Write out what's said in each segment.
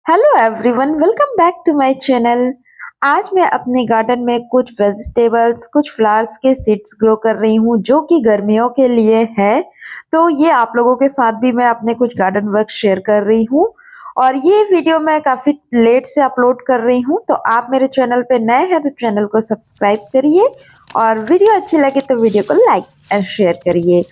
Hello everyone, welcome back to my channel. आज मैं अपने गार्डन में कुछ वेजिटेबल्स, कुछ फ्लावर्स के सीड्स ग्रो कर रही हूँ जो कि गर्मियों के लिए है। तो ये आप लोगों के साथ भी मैं अपने कुछ गार्डन वर्क शेयर कर रही हूँ और ये वीडियो मैं काफ़ी लेट से अपलोड कर रही हूँ। तो आप मेरे चैनल पे नए हैं तो चैनल को सब्सक्राइब करिए और वीडियो अच्छी लगे तो वीडियो को लाइक एंड शेयर करिए।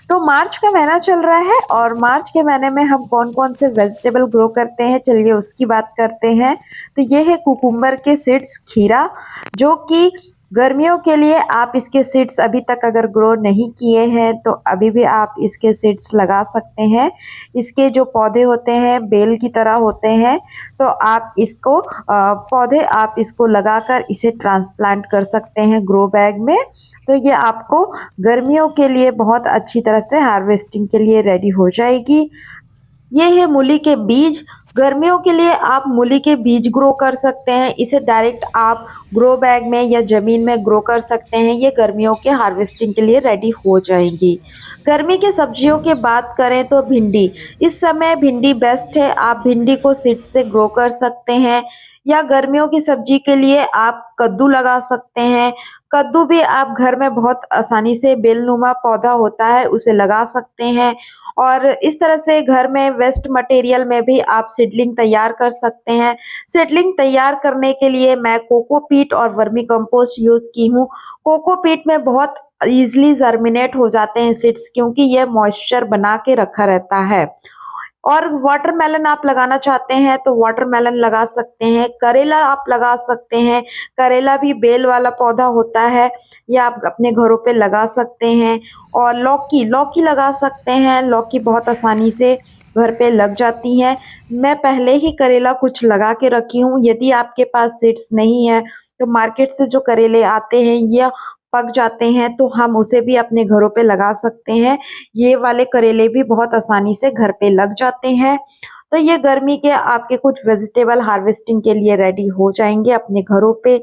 तो मार्च का महीना चल रहा है और मार्च के महीने में हम कौन कौन से वेजिटेबल ग्रो करते हैं, चलिए उसकी बात करते हैं। तो ये है कुकुम्बर के सीड्स, खीरा, जो कि गर्मियों के लिए आप इसके सीड्स अभी तक अगर ग्रो नहीं किए हैं तो अभी भी आप इसके सीड्स लगा सकते हैं। इसके जो पौधे होते हैं बेल की तरह होते हैं, तो आप इसको पौधे आप इसको लगाकर इसे ट्रांसप्लांट कर सकते हैं ग्रो बैग में। तो ये आपको गर्मियों के लिए बहुत अच्छी तरह से हार्वेस्टिंग के लिए रेडी हो जाएगी। ये है मूली के बीज। गर्मियों के लिए आप मूली के बीज ग्रो कर सकते हैं। इसे डायरेक्ट आप ग्रो बैग में या ज़मीन में ग्रो कर सकते हैं। ये गर्मियों के हार्वेस्टिंग के लिए रेडी हो जाएंगी। गर्मी के सब्जियों की बात करें तो भिंडी, इस समय भिंडी बेस्ट है। आप भिंडी को सीड से ग्रो कर सकते हैं या गर्मियों की सब्जी के लिए आप कद्दू लगा सकते हैं। कद्दू भी आप घर में बहुत आसानी से बेलनुमा पौधा होता है उसे लगा सकते हैं और इस तरह से घर में वेस्ट मटेरियल में भी आप सीडलिंग तैयार कर सकते हैं। सीडलिंग तैयार करने के लिए मैं कोकोपीट और वर्मी कंपोस्ट यूज की हूँ। कोकोपीट में बहुत इजीली जर्मिनेट हो जाते हैं सीड्स क्योंकि ये मॉइस्चर बना के रखा रहता है। और वाटरमेलन आप लगाना चाहते हैं तो वाटरमेलन लगा सकते हैं। करेला आप लगा सकते हैं। करेला भी बेल वाला पौधा होता है, ये आप अपने घरों पे लगा सकते हैं। और लौकी लौकी लगा सकते हैं। लौकी बहुत आसानी से घर पे लग जाती है। मैं पहले ही करेला कुछ लगा के रखी हूँ। यदि आपके पास सीड्स नहीं है तो मार्केट से जो करेले आते हैं ये पक जाते हैं तो हम उसे भी अपने घरों पे लगा सकते हैं। ये वाले करेले भी बहुत आसानी से घर पे लग जाते हैं। तो ये गर्मी के आपके कुछ वेजिटेबल हार्वेस्टिंग के लिए रेडी हो जाएंगे अपने घरों पे।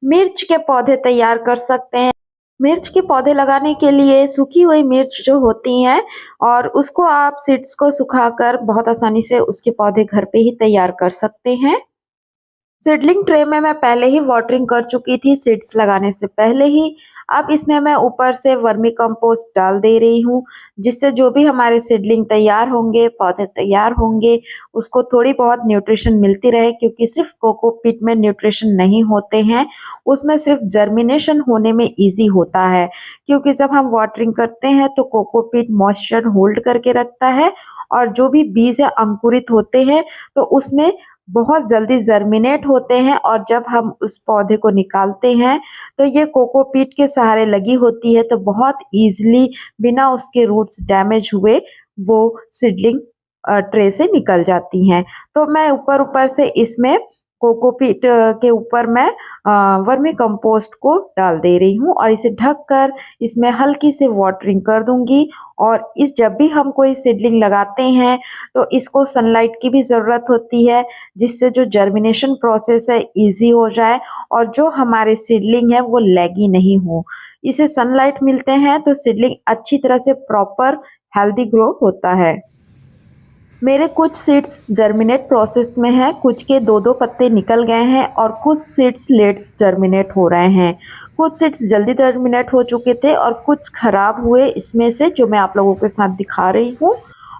मिर्च के पौधे तैयार कर सकते हैं। मिर्च के पौधे लगाने के लिए सूखी हुई मिर्च जो होती हैं और उसको आप सीड्स को सुखाकर बहुत आसानी से उसके पौधे घर पे ही तैयार कर सकते हैं। सीडलिंग ट्रे में मैं पहले ही वाटरिंग कर चुकी थी सीड्स लगाने से पहले ही। अब इसमें मैं ऊपर से वर्मी कंपोस्ट डाल दे रही हूँ जिससे जो भी हमारे सीडलिंग तैयार होंगे, पौधे तैयार होंगे, उसको थोड़ी बहुत न्यूट्रिशन मिलती रहे क्योंकि सिर्फ कोकोपीट में न्यूट्रिशन नहीं होते हैं, उसमें सिर्फ जर्मिनेशन होने में ईजी होता है। क्योंकि जब हम वाटरिंग करते हैं तो कोकोपीट मॉइस्चर होल्ड करके रखता है और जो भी बीज अंकुरित होते हैं तो उसमें बहुत जल्दी जर्मिनेट होते हैं और जब हम उस पौधे को निकालते हैं तो ये कोकोपीट के सहारे लगी होती है तो बहुत इजीली बिना उसके रूट्स डैमेज हुए वो सीडलिंग ट्रे से निकल जाती हैं। तो मैं ऊपर ऊपर से इसमें कोकोपीट के ऊपर मैं वर्मी कंपोस्ट को डाल दे रही हूँ और इसे ढककर इसमें हल्की से वाटरिंग कर दूंगी। और इस जब भी हम कोई सीडलिंग लगाते हैं तो इसको सनलाइट की भी ज़रूरत होती है जिससे जो जर्मिनेशन प्रोसेस है इजी हो जाए और जो हमारे सीडलिंग है वो लैगी नहीं हो। इसे सनलाइट मिलते हैं तो सीडलिंग अच्छी तरह से प्रॉपर हेल्दी ग्रो होता है। मेरे कुछ सीड्स जर्मिनेट प्रोसेस में है, कुछ के दो दो पत्ते निकल गए हैं और कुछ सीड्स लेट जर्मिनेट हो रहे हैं। कुछ सीड्स जल्दी जर्मिनेट हो चुके थे और कुछ खराब हुए इसमें से जो मैं आप लोगों के साथ दिखा रही हूँ।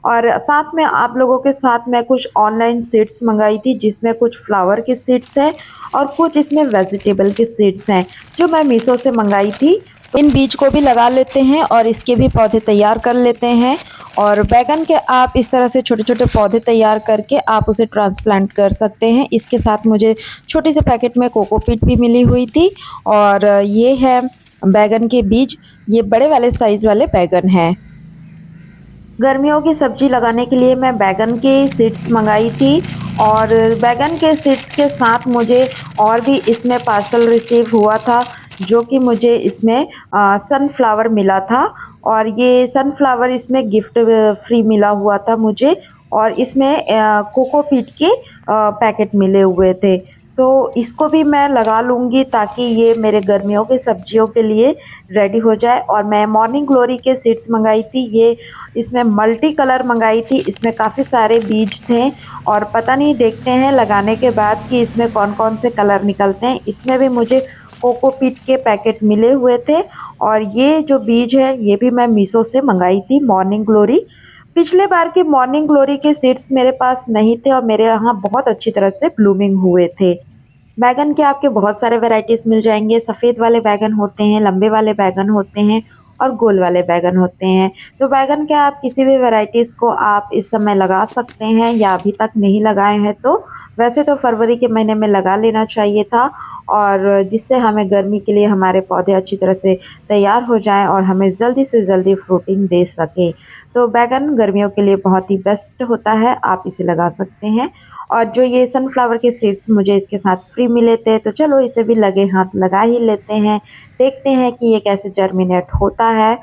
और साथ में आप लोगों के साथ मैं कुछ ऑनलाइन सीड्स मंगाई थी जिसमें कुछ फ्लावर के सीड्स हैं और कुछ इसमें वेजिटेबल के सीड्स हैं जो मैं मीशो से मंगाई थी। इन बीज को भी लगा लेते हैं और इसके भी पौधे तैयार कर लेते हैं। और बैगन के आप इस तरह से छोटे छोटे पौधे तैयार करके आप उसे ट्रांसप्लांट कर सकते हैं। इसके साथ मुझे छोटे से पैकेट में कोकोपीट भी मिली हुई थी और ये है बैगन के बीज, ये बड़े वाले साइज़ वाले बैगन हैं। गर्मियों की सब्जी लगाने के लिए मैं बैगन के सीड्स मंगाई थी और बैगन के सीड्स के साथ मुझे और भी इसमें पार्सल रिसीव हुआ था जो कि मुझे इसमें सनफ्लावर मिला था और ये सनफ्लावर इसमें गिफ्ट फ्री मिला हुआ था मुझे। और इसमें कोकोपीट के पैकेट मिले हुए थे। तो इसको भी मैं लगा लूँगी ताकि ये मेरे गर्मियों की सब्जियों के लिए रेडी हो जाए। और मैं मॉर्निंग ग्लोरी के सीड्स मंगाई थी, ये इसमें मल्टी कलर मंगाई थी, इसमें काफ़ी सारे बीज थे और पता नहीं, देखते हैं लगाने के बाद कि इसमें कौन कौन से कलर निकलते हैं। इसमें भी मुझे कोकोपीट के पैकेट मिले हुए थे और ये जो बीज है ये भी मैं मीशो से मंगाई थी, मॉर्निंग ग्लोरी। पिछले बार के मॉर्निंग ग्लोरी के सीड्स मेरे पास नहीं थे और मेरे यहाँ बहुत अच्छी तरह से ब्लूमिंग हुए थे। बैगन के आपके बहुत सारे वैराइटीज़ मिल जाएंगे। सफ़ेद वाले बैगन होते हैं, लंबे वाले बैगन होते हैं और गोल वाले बैगन होते हैं। तो बैगन के आप किसी भी वैराइटीज़ को आप इस समय लगा सकते हैं या अभी तक नहीं लगाए हैं तो वैसे तो फरवरी के महीने में लगा लेना चाहिए था, और जिससे हमें गर्मी के लिए हमारे पौधे अच्छी तरह से तैयार हो जाएं और हमें जल्दी से जल्दी फ्रूटिंग दे सके। तो बैगन गर्मियों के लिए बहुत ही बेस्ट होता है, आप इसे लगा सकते हैं। और जो ये सनफ्लावर के सीड्स मुझे इसके साथ फ्री मिले थे तो चलो इसे भी लगे हाथ लगा ही लेते हैं, देखते हैं कि ये कैसे जर्मिनेट होता है।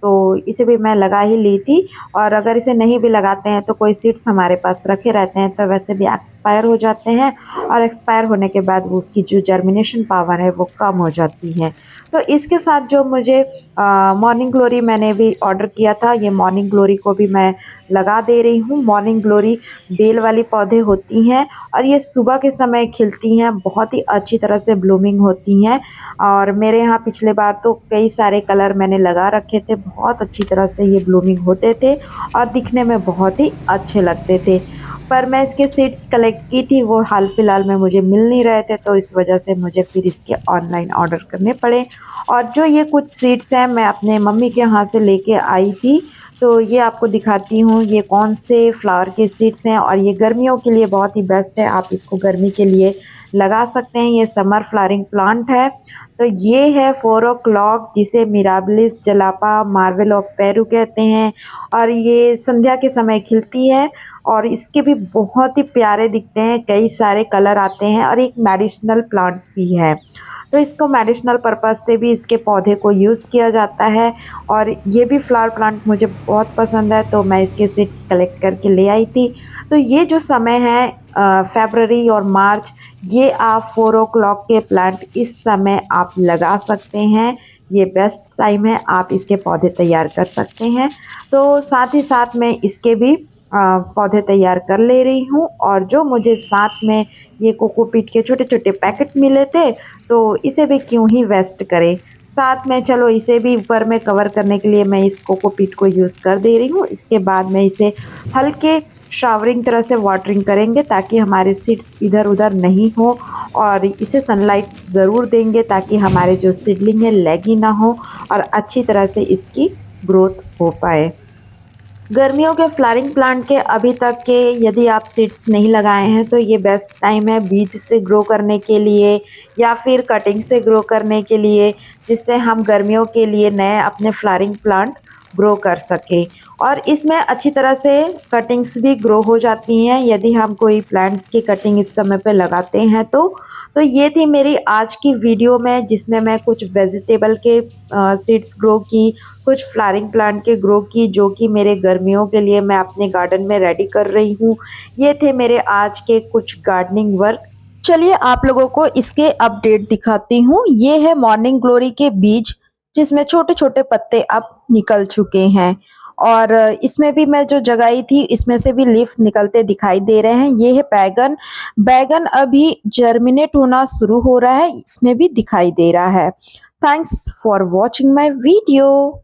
तो इसे भी मैं लगा ही ली थी। और अगर इसे नहीं भी लगाते हैं तो कोई सीड्स हमारे पास रखे रहते हैं तो वैसे भी एक्सपायर हो जाते हैं, और एक्सपायर होने के बाद वो उसकी जो जर्मिनेशन पावर है वो कम हो जाती है। तो इसके साथ जो मुझे मॉर्निंग ग्लोरी मैंने भी ऑर्डर किया था, ये मॉर्निंग ग्लोरी को भी मैं लगा दे रही हूँ। मॉर्निंग ग्लोरी बेल वाली पौधे होती हैं और ये सुबह के समय खिलती हैं, बहुत ही अच्छी तरह से ब्लूमिंग होती हैं। और मेरे यहाँ पिछले बार तो कई सारे कलर मैंने लगा रखे थे, बहुत अच्छी तरह से ये ब्लूमिंग होते थे और दिखने में बहुत ही अच्छे लगते थे। पर मैं इसके सीड्स कलेक्ट की थी, वो हाल फिलहाल में मुझे मिल नहीं रहे थे, तो इस वजह से मुझे फिर इसके ऑनलाइन ऑर्डर करने पड़े। और जो ये कुछ सीड्स हैं मैं अपने मम्मी के यहाँ से लेके आई थी, तो ये आपको दिखाती हूँ ये कौन से फ्लावर के सीड्स हैं। और ये गर्मियों के लिए बहुत ही बेस्ट है, आप इसको गर्मी के लिए लगा सकते हैं। ये समर फ्लावरिंग प्लांट है। तो ये है 4 o'clock, जिसे मिराबिलिस, जलापा, मार्वेल ऑफ पेरू कहते हैं, और ये संध्या के समय खिलती है और इसके भी बहुत ही प्यारे दिखते हैं, कई सारे कलर आते हैं और एक मेडिसिनल प्लांट भी है। तो इसको मेडिसिनल पर्पज़ से भी इसके पौधे को यूज़ किया जाता है। और ये भी फ्लावर प्लांट मुझे बहुत पसंद है, तो मैं इसके सीड्स कलेक्ट करके ले आई थी। तो ये जो समय है फरवरी और मार्च, ये आप 4 o'clock के प्लांट इस समय आप लगा सकते हैं। ये बेस्ट टाइम है, आप इसके पौधे तैयार कर सकते हैं। तो साथ ही साथ मैं इसके भी पौधे तैयार कर ले रही हूँ। और जो मुझे साथ में ये कोकोपीट के छोटे छोटे पैकेट मिले थे, तो इसे भी क्यों ही वेस्ट करें, साथ में चलो इसे भी ऊपर में कवर करने के लिए मैं इस कोकोपीट को यूज़ कर दे रही हूँ। इसके बाद मैं इसे हल्के शावरिंग तरह से वाटरिंग करेंगे ताकि हमारे सीड्स इधर उधर नहीं हो, और इसे सनलाइट ज़रूर देंगे ताकि हमारे जो सीडलिंग है लैगी ना हो और अच्छी तरह से इसकी ग्रोथ हो पाए। गर्मियों के फ्लावरिंग प्लांट के अभी तक के यदि आप सीड्स नहीं लगाए हैं तो ये बेस्ट टाइम है बीज से ग्रो करने के लिए या फिर कटिंग से ग्रो करने के लिए, जिससे हम गर्मियों के लिए नए अपने फ्लावरिंग प्लांट ग्रो कर सकें। और इसमें अच्छी तरह से कटिंग्स भी ग्रो हो जाती हैं यदि हम कोई प्लांट्स की कटिंग इस समय पे लगाते हैं तो ये थी मेरी आज की वीडियो में, जिसमें मैं कुछ वेजिटेबल के सीड्स ग्रो की, कुछ फ्लावरिंग प्लांट के ग्रो की, जो कि मेरे गर्मियों के लिए मैं अपने गार्डन में रेडी कर रही हूँ। ये थे मेरे आज के कुछ गार्डनिंग वर्क। चलिए आप लोगों को इसके अपडेट दिखाती हूँ। ये है मॉर्निंग ग्लोरी के बीज, जिसमें छोटे छोटे पत्ते अब निकल चुके हैं। और इसमें भी मैं जो जगाई थी इसमें से भी लीफ निकलते दिखाई दे रहे हैं। ये है बैगन, बैगन अभी जर्मिनेट होना शुरू हो रहा है, इसमें भी दिखाई दे रहा है। Thanks for watching my video.